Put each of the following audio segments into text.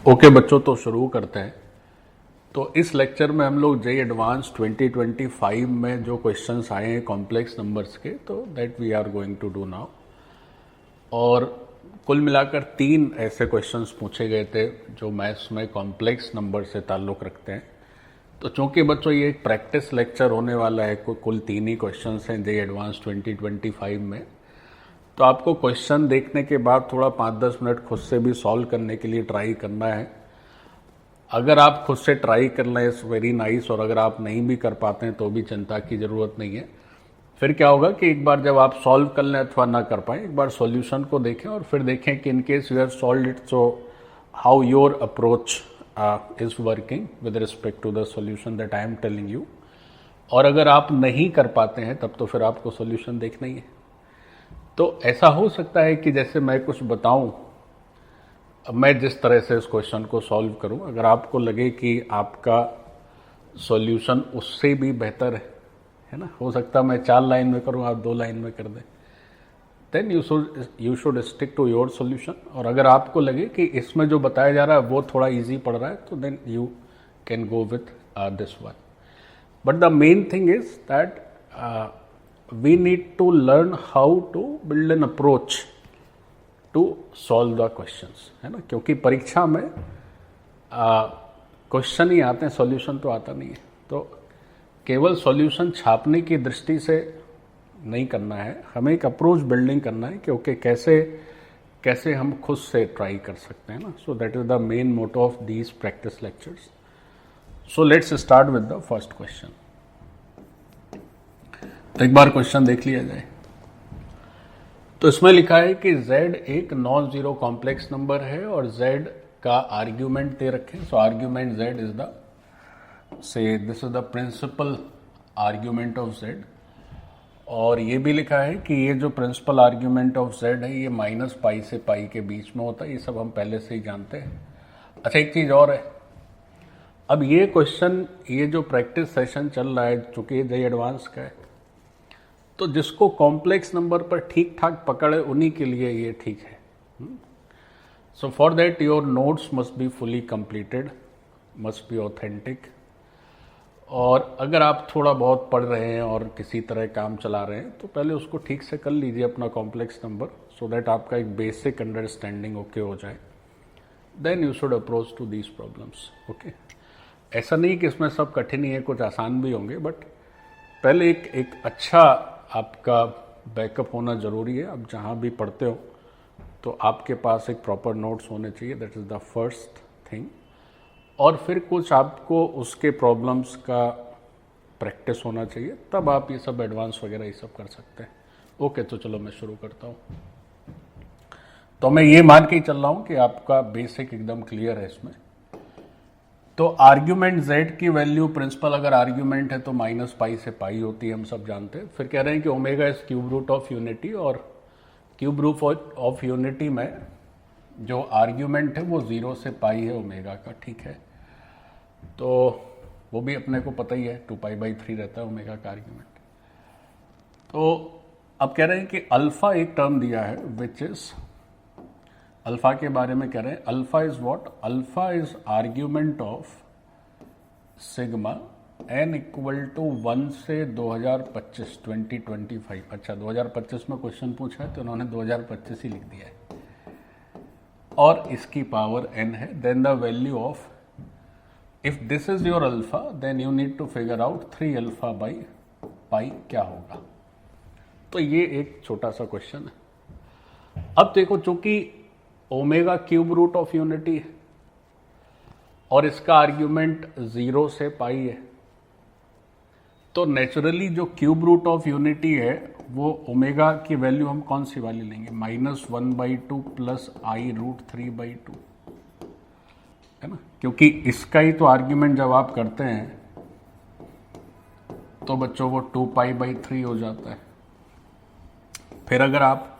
Okay बच्चों, तो शुरू करते हैं। तो इस लेक्चर में हम लोग जेईई एडवांस 2025 में जो क्वेश्चंस आए हैं कॉम्प्लेक्स नंबर्स के, तो that we are going to do now. और कुल मिलाकर 3 ऐसे क्वेश्चंस पूछे गए थे जो मैथ्स में कॉम्प्लेक्स नंबर से ताल्लुक़ रखते हैं। तो चूंकि बच्चों ये एक प्रैक्टिस लेक्चर होने वाला है, कुल 3 ही क्वेश्चंस हैं जेईई एडवांस 2025 में, तो आपको क्वेश्चन देखने के बाद थोड़ा 5-10 मिनट खुद से भी सॉल्व करने के लिए ट्राई करना है। अगर आप खुद से ट्राई कर लें इट्स वेरी नाइस, और अगर आप नहीं भी कर पाते हैं तो भी चिंता की ज़रूरत नहीं है। फिर क्या होगा कि एक बार जब आप सॉल्व कर लें अथवा ना कर पाएँ, एक बार सॉल्यूशन को देखें और फिर देखें कि in case you have solved it, so how your approach is working with respect to the solution that I am telling you. और अगर आप नहीं कर पाते हैं तब तो फिर आपको सॉल्यूशन देखना ही है। तो ऐसा हो सकता है कि जैसे मैं कुछ बताऊं, मैं जिस तरह से इस क्वेश्चन को सॉल्व करूं, अगर आपको लगे कि आपका सॉल्यूशन उससे भी बेहतर है ना, हो सकता है मैं 4 लाइन में करूं, आप 2 लाइन में कर दें, then you should stick to your solution. और अगर आपको लगे कि इसमें जो बताया जा रहा है वो थोड़ा इजी पड़ रहा है, तो then you can go with this one. But the main thing is that we need to learn how to build an approach to solve the questions, है ना, क्योंकि परीक्षा में क्वेश्चन ही आते हैं, सॉल्यूशन तो आता नहीं है। तो केवल सॉल्यूशन छापने की दृष्टि से नहीं करना है, हमें एक अप्रोच बिल्डिंग करना है, क्योंकि कैसे हम खुद से ट्राई कर सकते हैं ना। So that is the main motto of these practice lectures. So let's start with the first question. तो एक बार क्वेश्चन देख लिया जाए। तो इसमें लिखा है कि z एक नॉन जीरो कॉम्प्लेक्स नंबर है और z का आर्ग्यूमेंट दे रखे। So argument z is the this is the principal argument of z। और ये भी लिखा है कि ये जो प्रिंसिपल आर्ग्यूमेंट ऑफ z है ये -π से π के बीच में होता है। ये सब हम पहले से ही जानते हैं। अच्छा, एक चीज और है, अब ये क्वेश्चन, ये जो प्रैक्टिस सेशन चल रहा है, चूंकि ये जेईई एडवांस का है, तो जिसको कॉम्प्लेक्स नंबर पर ठीक ठाक पकड़ है उन्हीं के लिए ये ठीक है। So for that your notes must be fully completed, must be authentic. और अगर आप थोड़ा बहुत पढ़ रहे हैं और किसी तरह काम चला रहे हैं तो पहले उसको ठीक से कर लीजिए अपना कॉम्प्लेक्स नंबर, सो दैट आपका एक बेसिक अंडरस्टैंडिंग ओके हो जाए। Then you should approach to these problems. Okay, ऐसा नहीं कि इसमें सब कठिन ही है, कुछ आसान भी होंगे, बट पहले एक अच्छा आपका बैकअप होना जरूरी है। आप जहाँ भी पढ़ते हो तो आपके पास एक प्रॉपर नोट्स होने चाहिए, that is the first thing. और फिर कुछ आपको उसके प्रॉब्लम्स का प्रैक्टिस होना चाहिए, तब आप ये सब एडवांस वगैरह ये सब कर सकते हैं। ओके, तो चलो मैं शुरू करता हूँ। तो मैं ये मान के ही चल रहा हूँ कि आपका बेसिक एकदम क्लियर है इसमें। तो आर्ग्यूमेंट z की वैल्यू, प्रिंसिपल अगर आर्ग्यूमेंट है तो -π से π होती है, हम सब जानते हैं। फिर कह रहे हैं कि omega is cube root of unity, और क्यूब रूट ऑफ यूनिटी में जो आर्ग्यूमेंट है वो 0 से π है ओमेगा का, ठीक है। तो वो भी अपने को पता ही है, 2π/3 रहता है ओमेगा का आर्ग्यूमेंट। तो अब कह रहे हैं कि अल्फा एक टर्म दिया है, विच इज, अल्फा के बारे में कह रहे हैं, alpha is what, alpha is argument of sigma n equal to 1 से 2025। अच्छा, 2025 में क्वेश्चन पूछा है तो उन्होंने 2025 ही लिख दिया है, और इसकी पावर n है। Then the value of, if this is your alpha then you need to figure out 3α/π क्या होगा। तो ये एक छोटा सा क्वेश्चन है। अब देखो, चूंकि omega cube root of unity है और इसका आर्ग्यूमेंट 0 से π है, तो नेचुरली जो क्यूब रूट ऑफ यूनिटी है वो ओमेगा की वैल्यू हम कौन सी वाली लेंगे, -1/2 प्लस i√3/2, है ना, क्योंकि इसका ही तो आर्ग्यूमेंट जब आप करते हैं तो बच्चों वो 2π/3 हो जाता है। फिर अगर आप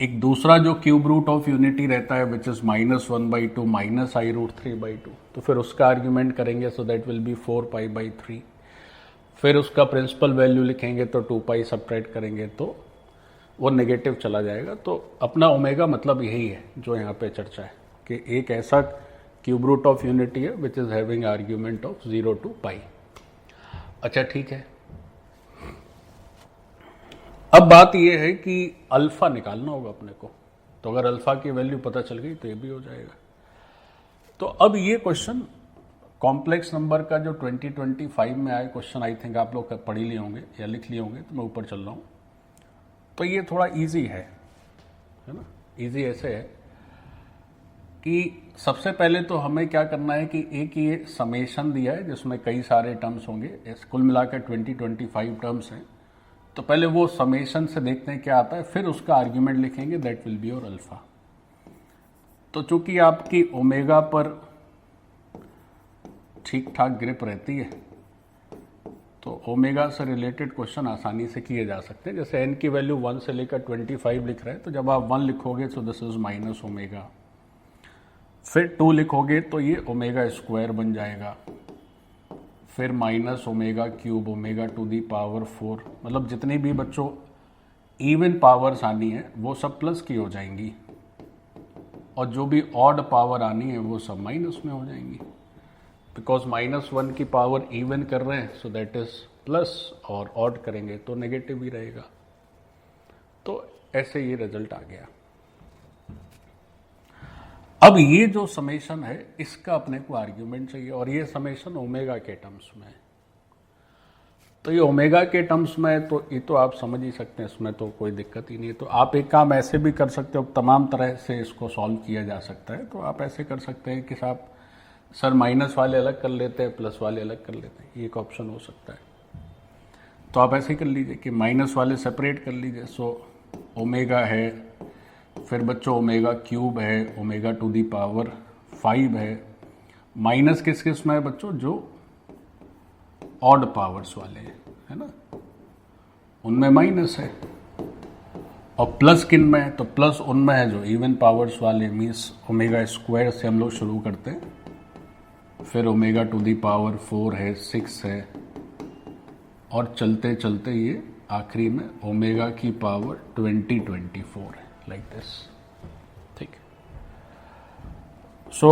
एक दूसरा जो क्यूब रूट ऑफ यूनिटी रहता है विच इज -1/2 माइनस i√3/2, तो फिर उसका आर्ग्यूमेंट करेंगे, सो दैट विल बी 4π/3। फिर उसका प्रिंसिपल वैल्यू लिखेंगे तो 2π सब्ट्रैक्ट करेंगे तो वो नेगेटिव चला जाएगा। तो अपना ओमेगा मतलब यही है जो यहाँ पे चर्चा है कि एक ऐसा क्यूब रूट ऑफ यूनिटी है which is having argument of 0 to पाई। अच्छा ठीक है, अब बात यह है कि अल्फा निकालना होगा अपने को। तो अगर अल्फा की वैल्यू पता चल गई तो ये भी हो जाएगा। तो अब ये क्वेश्चन कॉम्प्लेक्स नंबर का जो 2025 में आए क्वेश्चन, आई थिंक आप लोग पढ़ ही लिए होंगे या लिख लिए होंगे, तो मैं ऊपर चल रहा हूँ। तो ये थोड़ा इजी है ना। इजी ऐसे है कि सबसे पहले तो हमें क्या करना है कि एक ये समेशन दिया है जिसमें कई सारे टर्म्स होंगे, कुल मिलाकर 2025 टर्म्स हैं। तो पहले वो समेशन से देखते हैं क्या आता है, फिर उसका आर्ग्यूमेंट लिखेंगे, that will be your alpha. तो चूंकि आपकी ओमेगा पर ठीक ठाक ग्रिप रहती है तो ओमेगा से रिलेटेड क्वेश्चन आसानी से किए जा सकते हैं। जैसे n की वैल्यू 1 से लेकर 25 लिख रहे हैं, तो जब आप 1 लिखोगे तो दिस इज माइनस ओमेगा, फिर 2 लिखोगे तो ये ओमेगा स्क्वायर बन जाएगा, फिर minus omega cube, omega to the power 4, मतलब जितनी भी बच्चों इवन पावर्स आनी है वो सब प्लस की हो जाएंगी, और जो भी ऑड पावर आनी है वो सब माइनस में हो जाएंगी, बिकॉज -1 की पावर इवन कर रहे हैं, सो दैट इज प्लस, और ऑड करेंगे तो नेगेटिव ही रहेगा। तो ऐसे ये रिजल्ट आ गया। अब ये जो समेशन है इसका अपने को आर्ग्यूमेंट चाहिए, और ये समेशन ओमेगा के टर्म्स में है। तो ये ओमेगा के टर्म्स में है तो ये तो आप समझ ही सकते हैं, इसमें तो कोई दिक्कत ही नहीं है। तो आप एक काम ऐसे भी कर सकते हो, तमाम तरह से इसको सॉल्व किया जा सकता है। तो आप ऐसे कर सकते हैं कि साहब सर माइनस वाले अलग कर लेते हैं, प्लस वाले अलग कर लेते हैं, ये एक ऑप्शन हो सकता है। तो आप ऐसे ही कर लीजिए कि माइनस वाले सेपरेट कर लीजिए। सो ओमेगा है, फिर बच्चों ओमेगा क्यूब है, ओमेगा टू दी पावर 5 है। माइनस किस किस में है बच्चों? जो ऑड पावर्स वाले हैं, है ना, उनमें माइनस है। और प्लस किन में है? तो प्लस उनमें है जो इवन पावर्स वाले, मीन्स ओमेगा स्क्वायर से हम लोग शुरू करते हैं, फिर ओमेगा टू दी पावर 4 है, 6 है, और चलते चलते ये आखिरी में ओमेगा की पावर 2024 है, लाइक दिस। ठीक। सो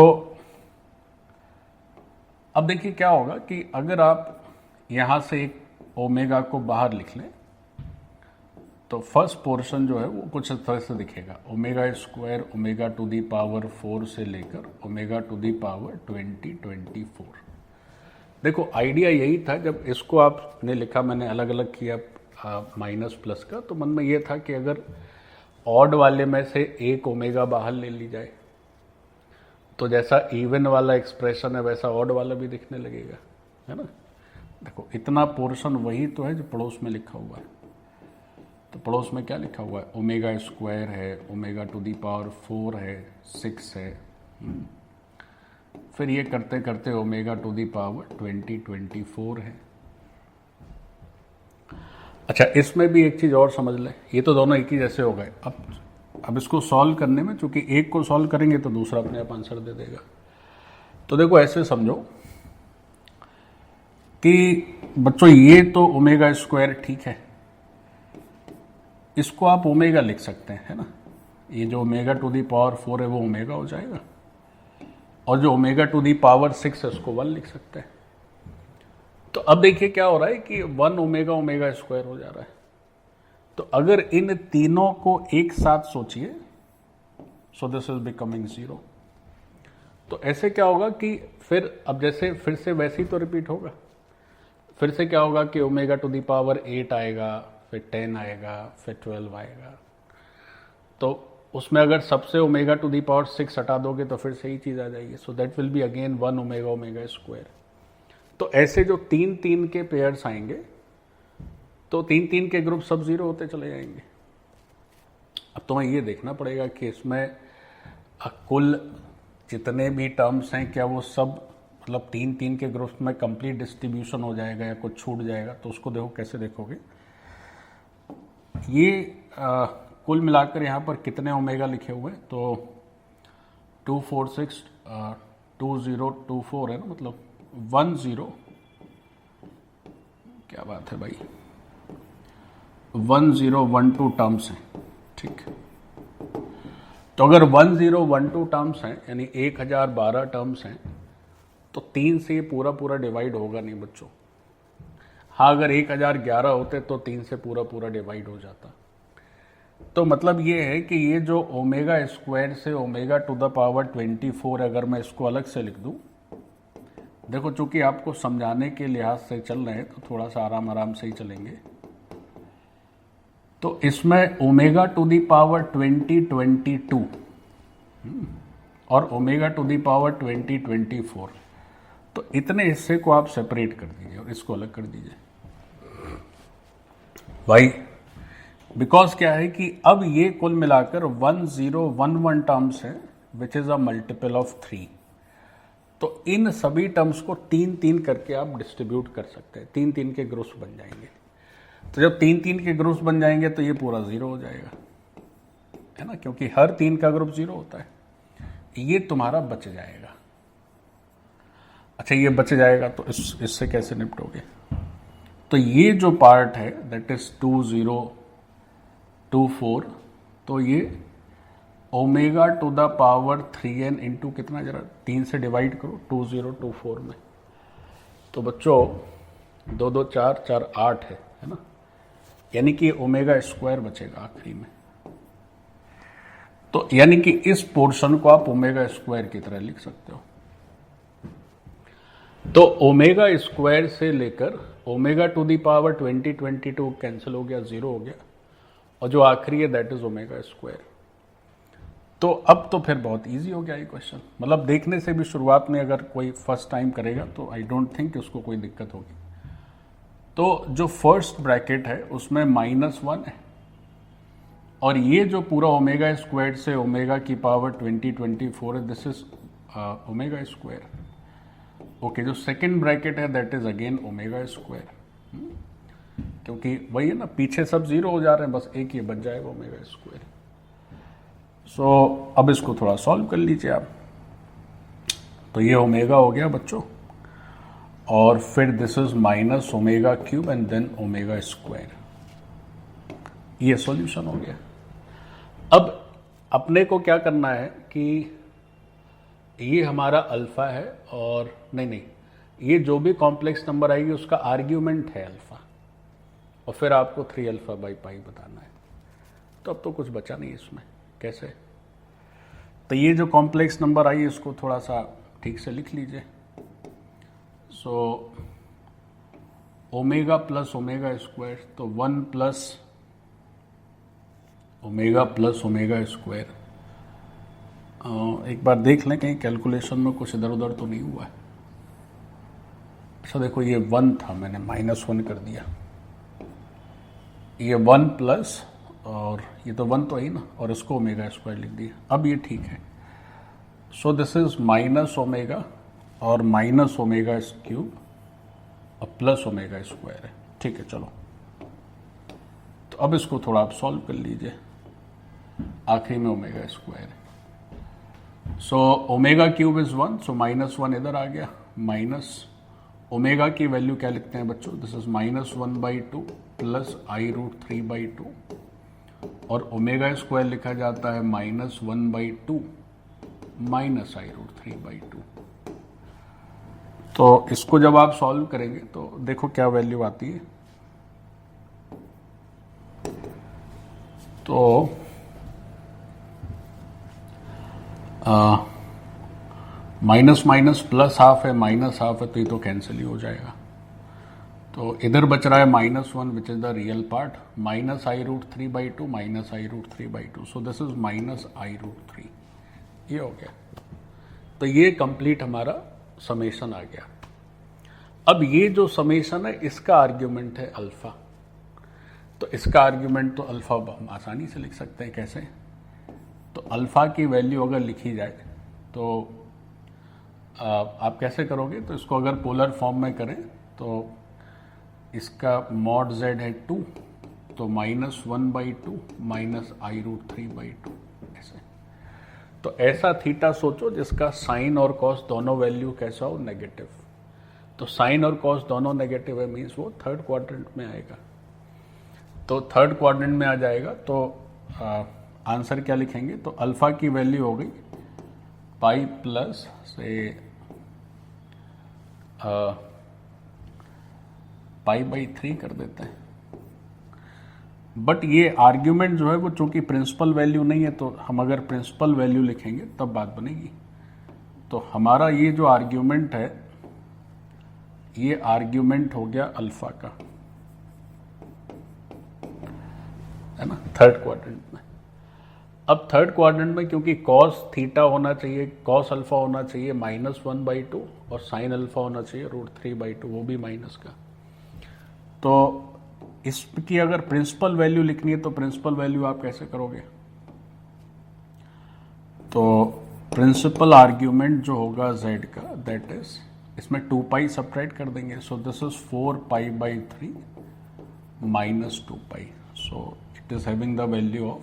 अब देखिए क्या होगा कि अगर आप यहां से एक ओमेगा को बाहर लिख लें तो फर्स्ट पोर्शन जो है वो कुछ इस तरह से दिखेगा, omega square omega to the power 4 से लेकर ओमेगा टू दी पावर 2024। देखो आइडिया यही था, जब इसको आपने लिखा, मैंने अलग अलग किया माइनस प्लस का, तो मन में ये था कि अगर ऑड वाले में से एक ओमेगा बाहर ले ली जाए तो जैसा इवन वाला एक्सप्रेशन है वैसा ऑड वाला भी दिखने लगेगा, है ना। देखो इतना पोर्शन वही तो है जो पड़ोस में लिखा हुआ है। तो पड़ोस में क्या लिखा हुआ है? ओमेगा स्क्वायर है, ओमेगा टू दी पावर 4 है, 6 है, फिर ये करते करते ओमेगा टू दी पावर 2024 है। अच्छा, इसमें भी एक चीज और समझ लें, ये तो दोनों एक ही जैसे हो गए। अब इसको सॉल्व करने में चूंकि एक को सॉल्व करेंगे तो दूसरा अपने आप आंसर दे देगा। तो देखो ऐसे समझो कि बच्चों ये तो ओमेगा स्क्वायर ठीक है, इसको आप ओमेगा लिख सकते हैं, है ना। ये जो ओमेगा टू दी पावर 4 है वो ओमेगा हो जाएगा, और जो ओमेगा टू दी पावर 6 है उसको 1 लिख सकते हैं। तो अब देखिए क्या हो रहा है कि 1 ओमेगा ओमेगा स्क्वायर हो जा रहा है। तो अगर इन तीनों को एक साथ सोचिए, सो दिस इज बिकमिंग 0। तो ऐसे क्या होगा कि फिर अब जैसे फिर से वैसे ही तो रिपीट होगा। फिर से क्या होगा कि ओमेगा टू दी पावर 8 आएगा, फिर 10 आएगा, फिर 12 आएगा। तो उसमें अगर सबसे ओमेगा टू दी पावर 6 हटा दोगे तो फिर से ही चीज आ जाएगी। So that will be again 1 omega omega square. तो ऐसे जो 3-3 के पेयर्स आएंगे तो 3-3 के ग्रुप सब 0 होते चले जाएंगे। अब तुम्हें ये देखना पड़ेगा कि इसमें कुल जितने भी टर्म्स हैं क्या वो सब मतलब 3-3 के ग्रुप में कंप्लीट डिस्ट्रीब्यूशन हो जाएगा या कुछ छूट जाएगा। तो उसको देखो कैसे देखोगे। ये कुल मिलाकर यहाँ पर कितने ओमेगा लिखे हुए हैं? तो 246 2024 है ना, मतलब 10, क्या बात है भाई, 1012 टर्म्स हैं। ठीक है। तो अगर 1012 टर्म्स हैं यानी 1012 टर्म्स हैं तो 3 से ये पूरा पूरा डिवाइड होगा नहीं बच्चों। हाँ, अगर 1011 होते तो 3 से पूरा पूरा डिवाइड हो जाता। तो मतलब ये है कि ये जो ओमेगा स्क्वायर से ओमेगा टू द पावर 24, अगर मैं इसको अलग से लिख दूं, देखो चूंकि आपको समझाने के लिहाज से चल रहे हैं तो थोड़ा सा आराम आराम से ही चलेंगे। तो इसमें ओमेगा टू दी पावर 2022 और ओमेगा टू दी पावर 2024, तो इतने हिस्से को आप सेपरेट कर दीजिए और इसको अलग कर दीजिए। भाई बिकॉज क्या है कि अब ये कुल मिलाकर 1011 टर्म्स है which is a multiple of 3। तो इन सभी टर्म्स को 3-3 करके आप डिस्ट्रीब्यूट कर सकते हैं, 3-3 के ग्रुप्स बन जाएंगे। तो जब 3-3 के ग्रुप्स बन जाएंगे तो ये पूरा 0 हो जाएगा, है ना, क्योंकि हर 3 का ग्रुप 0 होता है। ये तुम्हारा बच जाएगा। अच्छा, ये बच जाएगा तो इससे कैसे निपटोगे? तो ये जो पार्ट है दैट इज 2024, तो ये omega to the power 3n into कितना, जरा 3 से डिवाइड करो 2024 में। तो बच्चों 2 2 4 4 8 है ना, यानी कि ओमेगा स्क्वायर बचेगा आखिरी में। तो यानी कि इस पोर्शन को आप ओमेगा स्क्वायर की तरह लिख सकते हो। तो ओमेगा स्क्वायर से लेकर omega to the power 2022 cancel हो गया, 0 हो गया, और जो आखिरी है दैट इज ओमेगा स्क्वायर। तो अब तो फिर बहुत इजी हो गया ये क्वेश्चन। मतलब देखने से भी शुरुआत में अगर कोई फर्स्ट टाइम करेगा तो आई डोंट थिंक उसको कोई दिक्कत होगी। तो जो फर्स्ट ब्रैकेट है उसमें -1 है, और ये जो पूरा ओमेगा स्क्वायर से ओमेगा की पावर 2024 है, this is omega square. Okay, जो सेकेंड ब्रैकेट है that is again omega square, क्योंकि वही है ना, पीछे सब 0 हो जा रहे हैं, बस एक ही बच जाएगा ओमेगा स्क्वायर। सो अब इसको थोड़ा सॉल्व कर लीजिए आप। तो ये ओमेगा हो गया बच्चों, और फिर this is minus omega cube and then omega square. ये सॉल्यूशन हो गया। अब अपने को क्या करना है कि ये हमारा अल्फा है, और नहीं, ये जो भी कॉम्प्लेक्स नंबर आएगी उसका आर्ग्यूमेंट है अल्फा, और फिर आपको 3 अल्फा बाई पाई बताना है। तो अब तो कुछ बचा नहीं इसमें। कैसे? तो ये जो कॉम्प्लेक्स नंबर आई इसको थोड़ा सा ठीक से लिख लीजिए। So omega plus omega square, तो 1 प्लस ओमेगा स्क्वायर। एक बार देख लें कहीं कैलकुलेशन में कुछ इधर उधर तो नहीं हुआ है। अच्छा देखो, ये 1 था, मैंने -1 कर दिया। ये 1 प्लस, और ये तो 1 तो ही ना, और इसको ओमेगा स्क्वायर लिख दिया। अब ये ठीक है। So this is minus omega और माइनस ओमेगा क्यूब और प्लस ओमेगा स्क्वायर है। ठीक है, चलो तो अब इसको थोड़ा आप सॉल्व कर लीजिए। आखिरी में ओमेगा स्क्वायर है। सो ओमेगा क्यूब इज 1, सो -1 इधर आ गया, माइनस ओमेगा की वैल्यू क्या लिखते हैं बच्चों, दिस इज -1/2 प्लस i√3/2, और ओमेगा स्क्वायर लिखा जाता है -1/2 माइनस i√3/2। तो इसको जब आप सॉल्व करेंगे तो देखो क्या वैल्यू आती है। तो माइनस माइनस प्लस हाफ है, माइनस हाफ है, तो ये तो कैंसिल ही हो जाएगा। तो इधर बच रहा है -1 which is the real part, minus i√3/2 minus i√3/2, so this is minus i√3। ये हो गया। तो ये कंप्लीट हमारा समेशन आ गया। अब ये जो समेशन है इसका आर्ग्यूमेंट है अल्फा। तो इसका आर्ग्यूमेंट तो अल्फा हम आसानी से लिख सकते हैं। कैसे? तो अल्फा की वैल्यू अगर लिखी जाए तो आप कैसे करोगे? तो इसको अगर पोलर फॉर्म में करें तो इसका मॉड z है 2, तो -1/2 माइनस i√3/2 ऐसे। तो ऐसा थीटा सोचो जिसका साइन और कॉस दोनों वैल्यू कैसा हो, नेगेटिव। तो साइन और कॉस दोनों नेगेटिव है, मीन्स वो थर्ड क्वाड्रेंट में आएगा। तो थर्ड क्वाड्रेंट में आ जाएगा तो आंसर क्या लिखेंगे, तो अल्फा की वैल्यू हो गई पाई प्लस से पाई बाई 3 कर देते हैं। बट ये आर्ग्यूमेंट जो है वो चूंकि प्रिंसिपल वैल्यू नहीं है, तो हम अगर प्रिंसिपल वैल्यू लिखेंगे तब बात बनेगी। तो हमारा ये जो आर्ग्यूमेंट है, ये आर्ग्यूमेंट हो गया अल्फा का, है ना, थर्ड क्वाड्रेंट में। अब थर्ड क्वाड्रेंट में क्योंकि कॉस थीटा होना चाहिए, कॉस अल्फा होना चाहिए -1/2 और साइन अल्फा होना चाहिए √3/2, वो भी माइनस का। तो इसकी अगर प्रिंसिपल वैल्यू लिखनी है तो प्रिंसिपल वैल्यू आप कैसे करोगे, तो प्रिंसिपल आर्ग्यूमेंट जो होगा z का, दैट इज, इसमें 2 पाई सब्ट्रैक्ट कर देंगे, so this is 4 pi by 3 minus 2 pi, so it is having the value of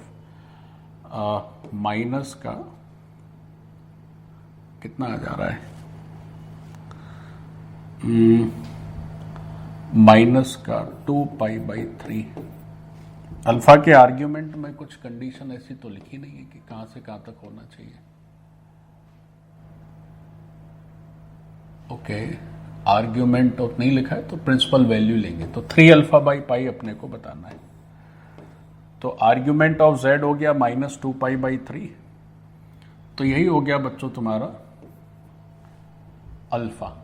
minus का कितना आ जा रहा है, माइनस का 2 पाई बाई 3। अल्फा के आर्ग्यूमेंट में कुछ कंडीशन ऐसी तो लिखी नहीं है कि कहां से कहां तक होना चाहिए। ओके, आर्ग्यूमेंट तो नहीं लिखा है तो प्रिंसिपल वैल्यू लेंगे, तो 3 अल्फा बाई पाई अपने को बताना है। तो आर्ग्यूमेंट ऑफ z हो गया -2 पाई बाई 3, तो यही हो गया बच्चों तुम्हारा अल्फा।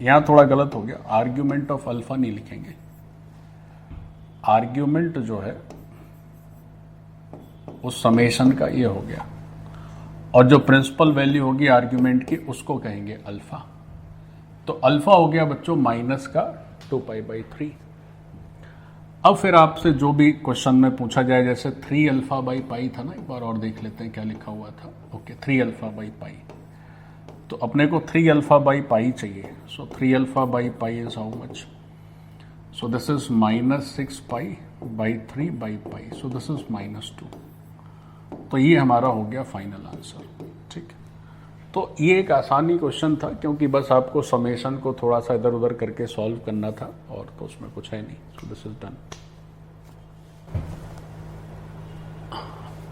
यहां थोड़ा गलत हो गया, आर्ग्यूमेंट ऑफ अल्फा नहीं लिखेंगे, आर्ग्यूमेंट जो है उस समेशन का ये हो गया, और जो प्रिंसिपल वैल्यू होगी आर्ग्यूमेंट की उसको कहेंगे अल्फा। तो अल्फा हो गया बच्चों माइनस का 2 पाई बाई 3। अब फिर आपसे जो भी क्वेश्चन में पूछा जाए, जैसे 3 अल्फा बाई पाई था ना, एक बार और देख लेते हैं क्या लिखा हुआ था। ओके, 3 अल्फा बाई पाई, तो अपने को 3 अल्फा बाई पाई चाहिए, सो 3 alpha by pi is how much, so this is -6 pi by 3 by pi, so this is -2। तो ये हमारा हो गया फाइनल आंसर। ठीक, तो ये एक आसानी क्वेश्चन था, क्योंकि बस आपको समेशन को थोड़ा सा इधर उधर करके सॉल्व करना था, और तो उसमें कुछ है नहीं। So this is done.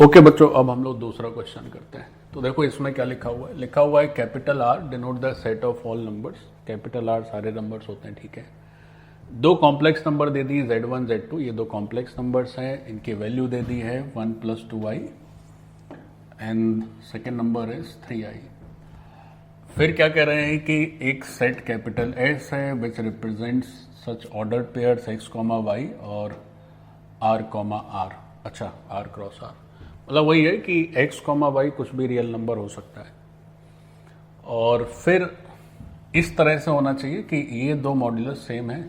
Okay बच्चों, अब हम लोग दूसरा क्वेश्चन करते हैं। तो देखो इसमें क्या लिखा हुआ है, लिखा हुआ है capital R denote the set of all numbers. Capital R सारे नंबर्स होते हैं, ठीक है। दो कॉम्प्लेक्स नंबर दे दी z1 z2, ये दो कॉम्प्लेक्स नंबर्स हैं, इनकी वैल्यू दे दी है 1 + 2i and second number is 3i। फिर क्या कह रहे हैं कि एक सेट कैपिटल S है विच represents such order pairs x, y और r, r। अच्छा, r क्रॉस r, मतलब वही है कि x, y कुछ भी रियल नंबर हो सकता है, और फिर इस तरह से होना चाहिए कि ये दो मॉड्यूलस सेम है,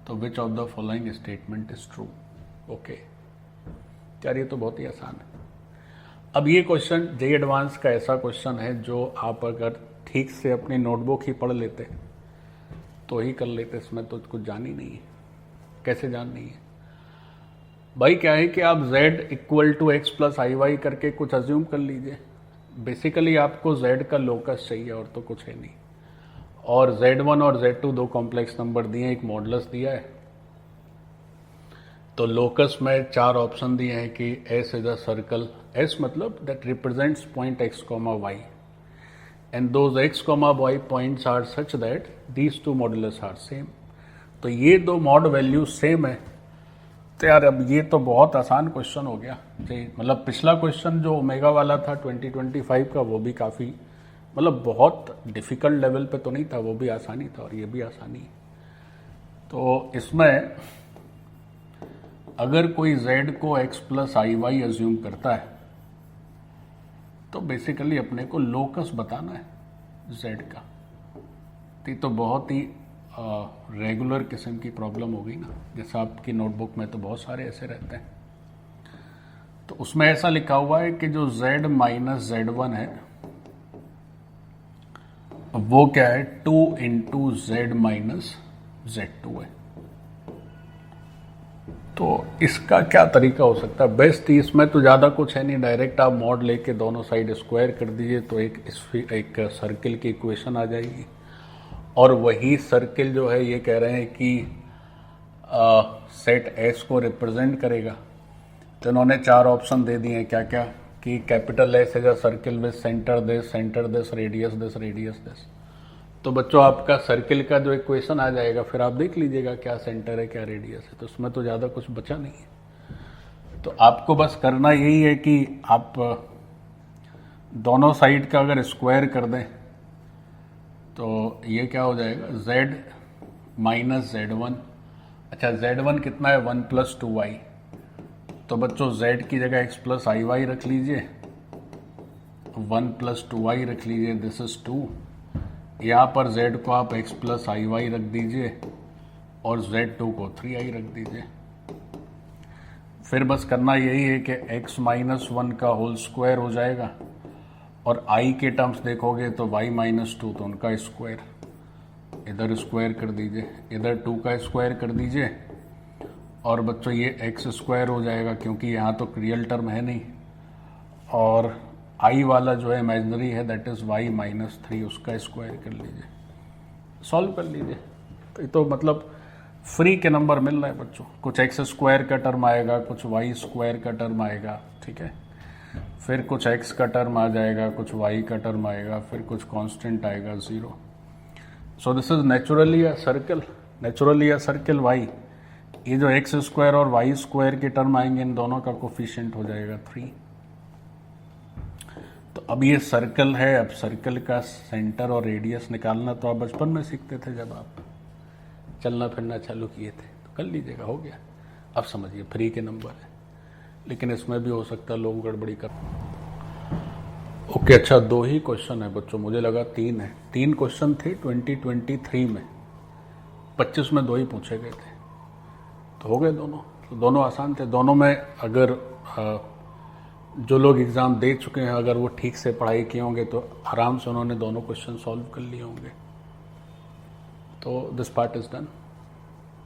तो which of the following statement is true. Okay यार, ये तो बहुत ही आसान है। अब ये क्वेश्चन जेईई एडवांस का ऐसा क्वेश्चन है जो आप अगर ठीक से अपनी नोटबुक ही पढ़ लेते तो ही कर लेते, इसमें तो कुछ जान ही नहीं है। कैसे जान नहीं है भाई, क्या है कि आप z = x + iy करके कुछ अज्यूम कर लीजिए। बेसिकली आपको z का लोकस चाहिए और तो कुछ है नहीं, और z1 और z2 दो कॉम्प्लेक्स नंबर दिए, एक मॉडुलस दिया है। तो लोकस में 4 ऑप्शन दिए हैं कि S is a circle, S मतलब that represents point x, y and those x, y points are such that these two modulus are same. तो ये दो मॉड वैल्यू सेम है। तो यार अब ये तो बहुत आसान क्वेश्चन हो गया, मतलब पिछला क्वेश्चन जो ओमेगा वाला था 2025 का, वो भी काफ़ी मतलब बहुत डिफिकल्ट लेवल पे तो नहीं था, वो भी आसानी था, और ये भी आसानी है। तो इसमें अगर कोई z को x + iy अज्यूम करता है तो बेसिकली अपने को लोकस बताना है z का। तो बहुत ही रेगुलर किस्म की प्रॉब्लम हो गई ना, जैसा आपकी नोटबुक में तो बहुत सारे ऐसे रहते हैं। तो उसमें ऐसा लिखा हुआ है कि जो z - z1 है वो क्या है, 2 × z - z2 है। तो इसका क्या तरीका हो सकता है बेस्ट? इसमें तो ज़्यादा कुछ है नहीं, डायरेक्ट आप मॉड लेके दोनों साइड स्क्वायर कर दीजिए तो एक सर्किल की इक्वेशन आ जाएगी। और वही सर्किल जो है ये कह रहे हैं कि सेट एस को रिप्रेजेंट करेगा। तो इन्होंने 4 ऑप्शन दे दिए हैं, क्या क्या, कि capital S is a circle with centre this radius this. तो बच्चों आपका सर्किल का जो इक्वेशन आ जाएगा, फिर आप देख लीजिएगा क्या सेंटर है क्या रेडियस है, तो उसमें तो ज़्यादा कुछ बचा नहीं है। तो आपको बस करना यही है कि आप दोनों साइड का अगर स्क्वायर कर दें तो ये क्या हो जाएगा, z माइनस Z1। अच्छा Z1 कितना है, 1 + 2y। तो बच्चों z की जगह x + iy रख लीजिए, 1 + 2y रख लीजिए, दिस इज 2। यहाँ पर z को आप x + iy रख दीजिए और z2 को 3i रख दीजिए। फिर बस करना यही है कि x - 1 का होल स्क्वायर हो जाएगा और i के टर्म्स देखोगे तो y - 2, तो उनका स्क्वायर इधर स्क्वायर कर दीजिए, इधर 2 का स्क्वायर कर दीजिए और बच्चों ये x स्क्वायर हो जाएगा क्योंकि यहाँ तो रियल टर्म है नहीं, और i वाला जो है इमेजिनरी है, दैट इज y - 3, उसका स्क्वायर कर लीजिए, सॉल्व कर लीजिए। तो ये तो मतलब फ्री के नंबर मिल रहे हैं बच्चों, कुछ x स्क्वायर का टर्म आएगा, कुछ y स्क्वायर का टर्म आएगा, ठीक है, फिर कुछ x का टर्म आ जाएगा, कुछ y का टर्म आएगा, फिर कुछ कांस्टेंट आएगा 0। So this is naturally a circle y। ये जो x स्क्वायर और y स्क्वायर के टर्म आएंगे, इन दोनों का कोफिशिएंट हो जाएगा 3। तो अब ये सर्कल है, अब सर्कल का सेंटर और रेडियस निकालना तो आप बचपन में सीखते थे, जब आप चलना फिरना चालू किए थे, तो कर लीजिएगा, हो गया। अब समझिए फ्री के नंबर है, लेकिन इसमें भी हो सकता है लोग गड़बड़ी कर। ओके, अच्छा 2 ही क्वेश्चन है बच्चों, मुझे लगा 3 है। 3 क्वेश्चन थे 2023 में, 25 में 2 ही पूछे गए थे, तो हो गए दोनों। तो दोनों आसान थे। दोनों में अगर जो लोग एग्ज़ाम दे चुके हैं, अगर वो ठीक से पढ़ाई किए होंगे तो आराम से उन्होंने दोनों क्वेश्चन सॉल्व कर लिए होंगे। तो दिस पार्ट इज़ डन।